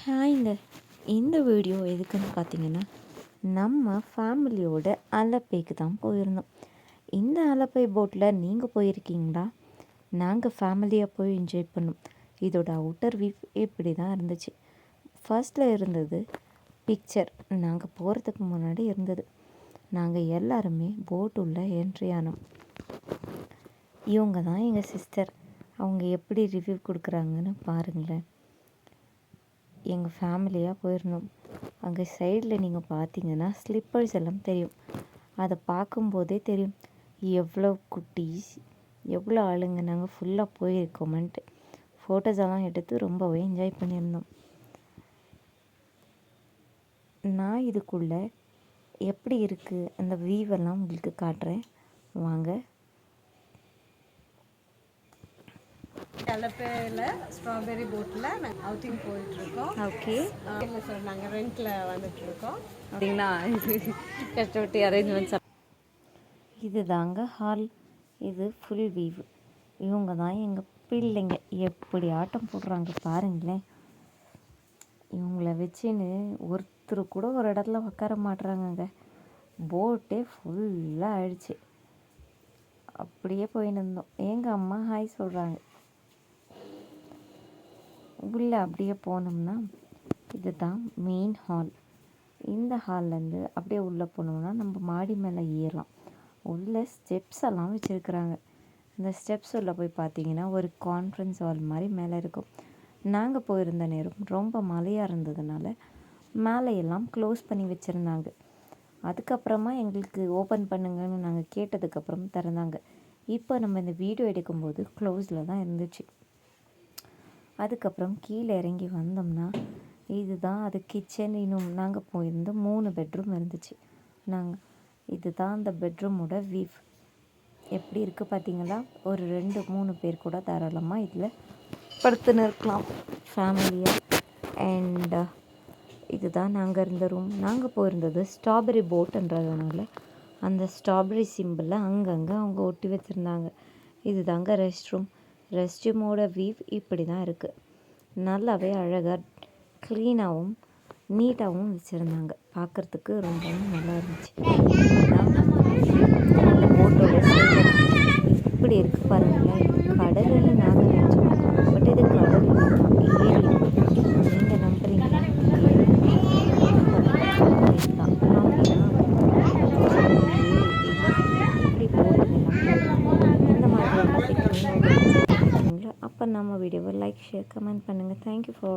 ஹாய்ங்க. இந்த வீடியோ எதுக்குன்னு பார்த்தீங்கன்னா, நம்ம ஃபேமிலியோட அலப்பைக்கு தான் போயிருந்தோம். இந்த அலப்பை போட்டில் நீங்கள் போயிருக்கீங்களா? நாங்கள் ஃபேமிலியாக போய் என்ஜாய் பண்ணோம். இதோட அவுட்டர் வியூ இப்படி தான் இருந்துச்சு. ஃபர்ஸ்ட்டில் இருந்தது பிக்சர். நாங்கள் போகிறதுக்கு முன்னாடி இருந்தது. நாங்கள் எல்லாருமே போட் உள்ள என்ட்ரி ஆனோம். இவங்க தான் எங்கள் சிஸ்டர். அவங்க எப்படி ரிவ்யூ கொடுக்குறாங்கன்னு பாருங்களேன். எங்கள் ஃபேமிலியாக போயிருந்தோம். அங்கே சைடில் நீங்கள் பார்த்தீங்கன்னா ஸ்லிப்பர்ஸ் எல்லாம் தெரியும். அதை பார்க்கும்போதே தெரியும் எவ்வளோ குட்டீஸ், எவ்வளோ ஆளுங்க நாங்கள் ஃபுல்லாக போயிருக்கோமன்ட்டு. ஃபோட்டோஸ் எல்லாம் எடுத்து ரொம்பவே என்ஜாய் பண்ணியிருந்தோம். நான் இதுக்குள்ளே எப்படி இருக்குது அந்த வியூவெல்லாம் உங்களுக்கு காட்டுறேன் வாங்க. அலப்பையில் ஸ்ட்ராபெரி போட்டில் நாங்கள் அவுட்டிங் போயிட்டுருக்கோம். ஓகே, இல்லை சார், நாங்கள் ரெண்டில் வந்துட்டுருக்கோம். அப்படிங்களா? இது கஷ்டப்பட்டு அரேஞ்ச்மெண்ட்ஸ். இது தாங்க ஹால். இது ஃபுல் வியூ. இவங்க தான் எங்கள் பிள்ளைங்க. எப்படி ஆட்டம் போடுறாங்க பாருங்களேன். இவங்கள வச்சுன்னு ஒருத்தர் கூட ஒரு இடத்துல உட்கார மாட்டுறாங்கங்க. போட்டே ஃபுல்லாக ஆயிடுச்சு. அப்படியே போயின்னு இருந்தோம். எங்கள் அம்மா ஹாய் சொல்கிறாங்க. உள்ளே அப்படியே போனோம்னா இதுதான் மெயின் ஹால். இந்த ஹால்லேருந்து அப்படியே உள்ளே போனோம்னா நம்ம மாடி மேலே ஏறலாம். உள்ளே ஸ்டெப்ஸ் எல்லாம் வச்சுருக்குறாங்க. இந்த ஸ்டெப்ஸ் உள்ளே போய் பார்த்தீங்கன்னா ஒரு கான்ஃபரன்ஸ் ஹால் மாதிரி மேலே இருக்கும். நாங்கள் போயிருந்த நேரம் ரொம்ப மழையாக இருந்ததுனால மேலையெல்லாம் க்ளோஸ் பண்ணி வச்சுருந்தாங்க. அதுக்கப்புறமா எங்களுக்கு ஓப்பன் பண்ணுங்கன்னு நாங்கள் கேட்டதுக்கப்புறம் திறந்தாங்க. இப்போ நம்ம இந்த வீடியோ எடுக்கும்போது க்ளோஸில் தான் இருந்துச்சு. அதுக்கப்புறம் கீழே இறங்கி வந்தோம்னா இதுதான் அது கிச்சன். இன்னும் நாங்கள் போயிருந்த 3 பெட்ரூம் இருந்துச்சு. இதுதான் அந்த பெட்ரூமோட வியூ. எப்படி இருக்குது பார்த்தீங்களா? ஒரு 2-3 பேர் கூட தாராளமாக இதில் படுத்துன்னு இருக்கலாம் ஃபேமிலியாக. அண்ட் இதுதான் நாங்கள் இருந்த ரூம். நாங்கள் போயிருந்தது ஸ்ட்ராபெரி போட்டுன்றதுனால அந்த ஸ்ட்ராபெரி சிம்பிளை அங்கங்கே அவங்க ஒட்டி வச்சுருந்தாங்க. இது தாங்க ரெஸ்ட் ரூம். ரெஸ்ட் ரூமோட வியூ இப்படி தான் இருக்குது. நல்லாவே அழகாக க்ளீனாகவும் நீட்டாகவும் வச்சுருந்தாங்க. பார்க்குறதுக்கு ரொம்பவும் நல்லா இருந்துச்சு. அந்த போட்டோட இப்படி இருக்குது பாருங்களேன். கடலுன்னு நாங்கள் நினச்சோம். பட் இது கடல் ஏரி. நீங்கள் நம்புறீங்களா? அப்போ நம்ம வீடியோவை லைக், ஷேர், கமெண்ட் பண்ணுங்கள். Thank you for